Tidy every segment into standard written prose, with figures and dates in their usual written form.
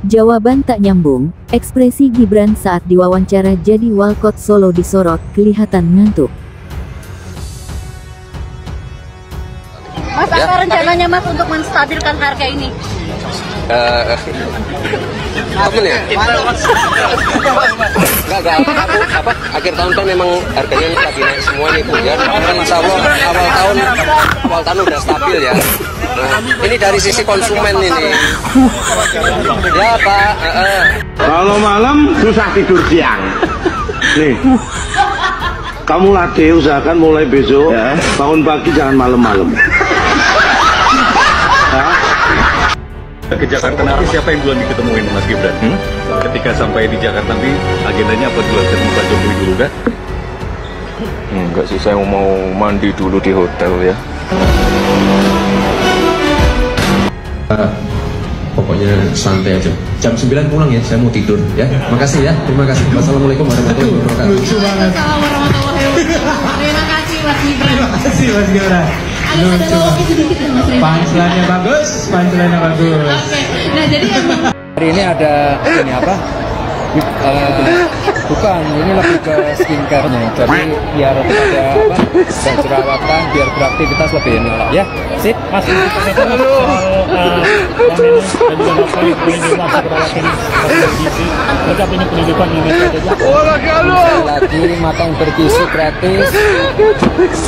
Jawaban tak nyambung, ekspresi Gibran saat diwawancara jadi Walkot Solo disorot, kelihatan ngantuk. Mas, apa rencananya Mas untuk menstabilkan harga ini? Temen ya? Enggak, apa, akhir tahun kan memang harganya lagi naik semua nih Bu ya. Kan insya Allah awal tahun udah stabil ya. Nah, ini dari sisi konsumen ini. Ya Pak. Kalau malam susah tidur siang. Nih, kamu latih usahakan mulai besok ya. Bangun pagi jangan malam-malam. Ke Jakarta nanti siapa yang duluan diketemuin Mas Gibran? Ketika sampai di Jakarta nanti agendanya apa duluan? Ketemu Pak Jokowi dulu kan? Enggak sih, saya mau mandi dulu di hotel ya. Pokoknya santai aja. Jam 9 pulang ya, saya mau tidur ya. Makasih ya, terima kasih. Wassalamualaikum warahmatullahi wabarakatuh. Waalaikumsalam warahmatullahi wabarakatuh. Terima kasih Mas Gibran. Terima kasih Mas Gibran. Punchline-nya bagus, punchline-nya bagus. Oke, nah jadi emang hari ini ada ini apa? Bukan, ini lebih ke skincare-nya. Jadi biar ada apa? Dan jerawatan, biar beraktivitas lebih enak ya. Sip, Mas. Lagi makan bergizi gratis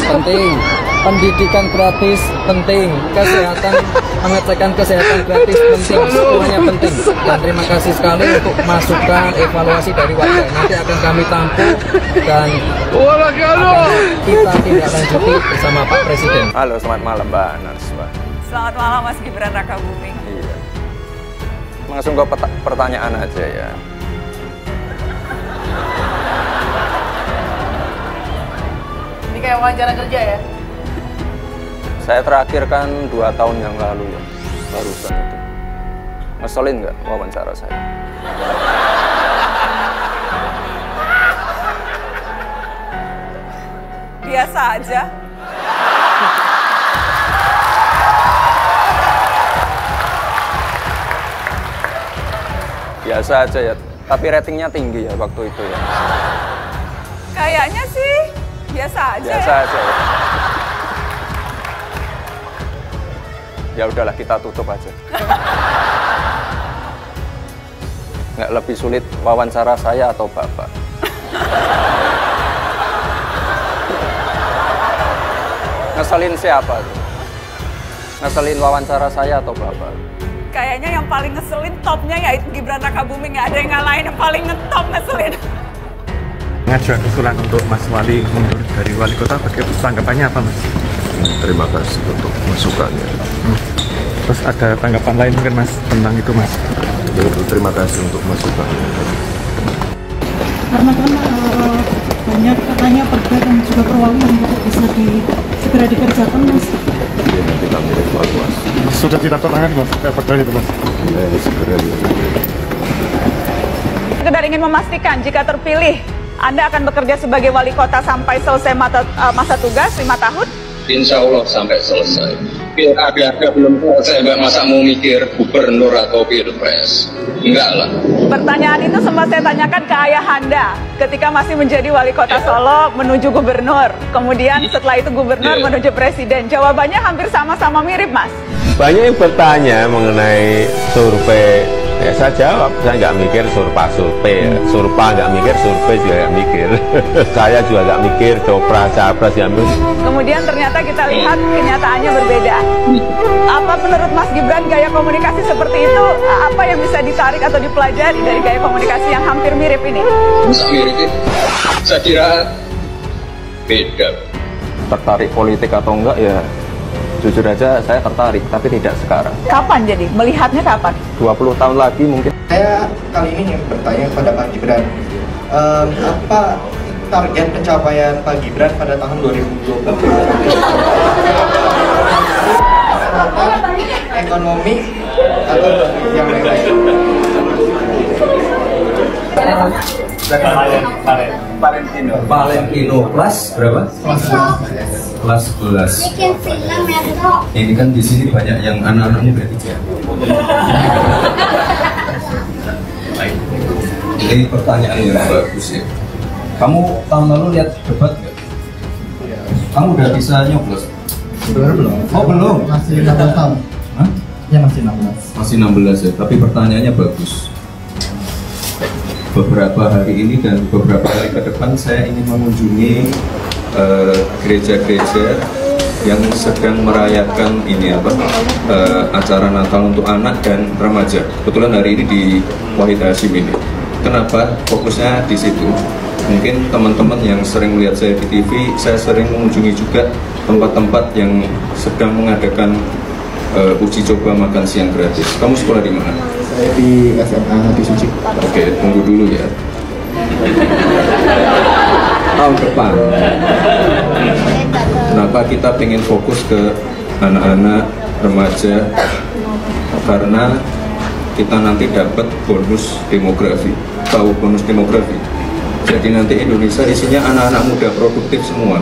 penting. Pendidikan gratis penting, kesehatan, pengecekan kesehatan gratis penting, semuanya penting. Dan terima kasih sekali untuk masukan evaluasi dari warga. Nanti akan kami tampung dan kita tindak lanjuti bersama Pak Presiden. Halo, selamat malam Mbak Narswa. Selamat malam Mas Gibran Rakabuming. Iya. Langsung ke pertanyaan aja ya. ini kayak wawancara kerja ya? Saya terakhir kan 2 tahun yang lalu ya, barusan itu. Ngeselin nggak wawancara saya? Biasa aja. Biasa aja ya, tapi ratingnya tinggi ya waktu itu ya. Kayaknya sih biasa aja. Biasa aja ya. Ya udahlah, kita tutup aja. Nggak lebih sulit wawancara saya atau Bapak? Ngeselin siapa tuh? Ngeselin wawancara saya atau Bapak? Kayaknya yang paling ngeselin topnya yaitu Gibran Rakabuming. Nggak ada yang ngalahin yang paling ngetop ngeselin. Ngajukan usulan untuk Mas Wali mundur dari wali kota, bagaimana tanggapannya apa Mas? Terima kasih untuk masukannya. Terus ada tanggapan lain mungkin Mas tentang itu Mas? Terima kasih untuk masukannya. Karena kan banyak katanya perda dan juga perwakilan untuk bisa segera dikerjakan Mas. Iya, nanti kami evaluasi. Sudah kita tangan Mas, perda itu Mas? Ya, segera ya. Sekedar ingin memastikan jika terpilih, Anda akan bekerja sebagai wali kota sampai selesai masa tugas 5 tahun? Insya Allah sampai selesai. Pilkada belum selesai, Mbak, masa mau mikir gubernur atau pilpres? Enggak lah. Pertanyaan itu sempat saya tanyakan ke ayah Anda ketika masih menjadi wali kota Solo menuju gubernur. Kemudian setelah itu gubernur menuju presiden. Jawabannya hampir sama-sama mirip, Mas. Banyak yang bertanya mengenai survei. Ya saya jawab, saya nggak mikir survei, surpa nggak mikir, survei juga nggak mikir. Saya juga nggak mikir capres yang mikir. Kemudian ternyata kita lihat kenyataannya berbeda. Apa menurut Mas Gibran gaya komunikasi seperti itu, apa yang bisa ditarik atau dipelajari dari gaya komunikasi yang hampir mirip ini? Mirip, saya kira beda. Tertarik politik atau enggak ya? Jujur aja saya tertarik, tapi tidak sekarang. Kapan jadi? Melihatnya kapan? 20 tahun lagi mungkin. Saya kali ini ingin bertanya kepada Pak Gibran, apa target pencapaian Pak Gibran pada tahun 2020? Ekonomi atau yang lain-lain? Valentino plus berapa? Plus 11. Bikin film ya bro. Ini kan di sini banyak yang anak-anaknya berarti ya. Ini pertanyaan yang bagus ya. Kamu tahun lalu lihat debat nggak? Kamu udah bisa nyoblos? Sebenarnya belum. Oh belum? Masih 16 tahun. Hah? Ya masih 16. Masih 16 ya, tapi pertanyaannya bagus. Beberapa hari ini dan beberapa hari ke depan saya ingin mengunjungi gereja-gereja yang sedang merayakan ini acara Natal untuk anak dan remaja. Kebetulan hari ini di Wahid Hashim ini. Kenapa fokusnya di situ? Mungkin teman-teman yang sering melihat saya di TV, saya sering mengunjungi juga tempat-tempat yang sedang mengadakan uji coba makan siang gratis. Kamu sekolah di mana? Saya di SMA Hati Suci. Oke, tunggu dulu ya. Tahun depan. Kenapa kita pengen fokus ke anak-anak remaja? Karena kita nanti dapat bonus demografi. Tahu bonus demografi? Jadi nanti Indonesia isinya anak-anak muda produktif semua.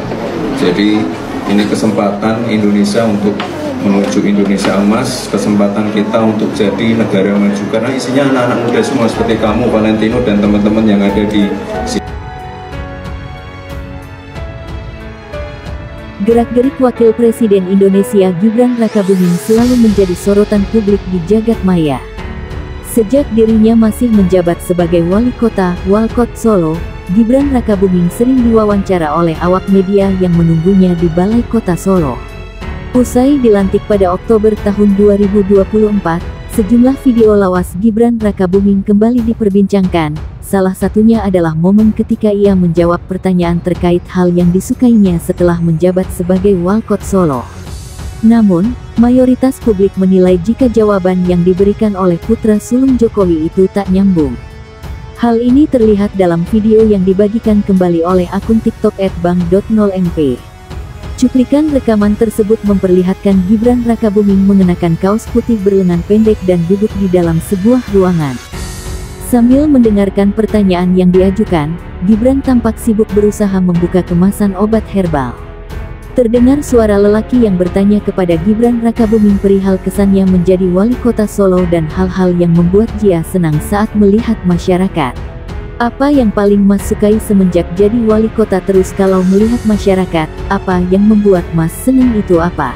Jadi ini kesempatan Indonesia untuk menuju Indonesia emas, kesempatan kita untuk jadi negara maju karena isinya anak-anak muda semua seperti kamu, Valentino, dan teman-teman yang ada di sini. Gerak-gerik Wakil Presiden Indonesia Gibran Rakabuming selalu menjadi sorotan publik di jagat maya. Sejak dirinya masih menjabat sebagai Wali Kota Walkot Solo, Gibran Rakabuming sering diwawancara oleh awak media yang menunggunya di Balai Kota Solo. Usai dilantik pada Oktober tahun 2024, sejumlah video lawas Gibran Rakabuming kembali diperbincangkan. Salah satunya adalah momen ketika ia menjawab pertanyaan terkait hal yang disukainya setelah menjabat sebagai Walkot Solo. Namun, mayoritas publik menilai jika jawaban yang diberikan oleh putra sulung Jokowi itu tak nyambung. Hal ini terlihat dalam video yang dibagikan kembali oleh akun TikTok @bang.0mp. Cuplikan rekaman tersebut memperlihatkan Gibran Rakabuming mengenakan kaos putih berlengan pendek dan duduk di dalam sebuah ruangan. Sambil mendengarkan pertanyaan yang diajukan, Gibran tampak sibuk berusaha membuka kemasan obat herbal. Terdengar suara lelaki yang bertanya kepada Gibran Rakabuming perihal kesannya menjadi wali kota Solo dan hal-hal yang membuat dia senang saat melihat masyarakat. Apa yang paling Mas sukai semenjak jadi wali kota? Terus kalau melihat masyarakat, apa yang membuat Mas senang itu apa?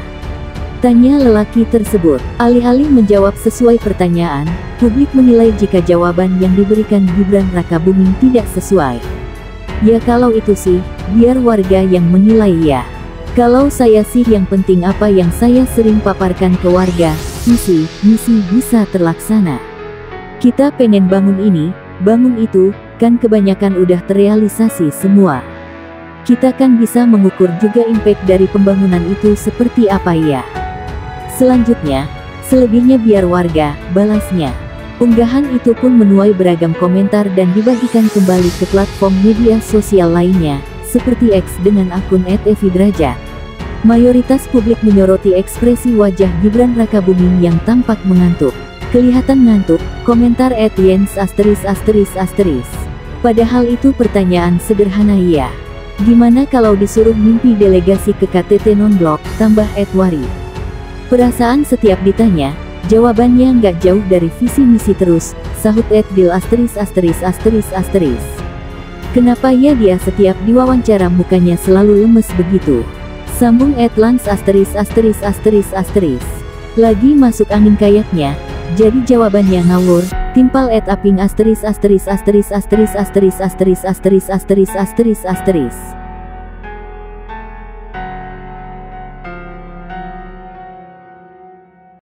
Tanya lelaki tersebut. Alih-alih menjawab sesuai pertanyaan, publik menilai jika jawaban yang diberikan Gibran Rakabuming tidak sesuai. Ya kalau itu sih, biar warga yang menilai ya. Kalau saya sih yang penting apa yang saya sering paparkan ke warga, misi bisa terlaksana. Kita pengen bangun ini, bangun itu, kan kebanyakan udah terrealisasi semua. Kita kan bisa mengukur juga impact dari pembangunan itu seperti apa ya. Selanjutnya, selebihnya biar warga, balasnya. Unggahan itu pun menuai beragam komentar dan dibagikan kembali ke platform media sosial lainnya, seperti X dengan akun @evidrajat. Mayoritas publik menyoroti ekspresi wajah Gibran Rakabuming yang tampak mengantuk. Kelihatan ngantuk, komentar @yens****. Padahal itu pertanyaan sederhana ya. Gimana kalau disuruh mimpi delegasi ke KTT non-blok, tambah @wari. Perasaan setiap ditanya, jawabannya nggak jauh dari visi misi terus, sahut @dil****. Kenapa ya dia setiap diwawancara mukanya selalu lemes begitu? Sambung @lans****. Lagi masuk angin kayaknya. Jadi jawabannya ngawur, timpal @aping ****.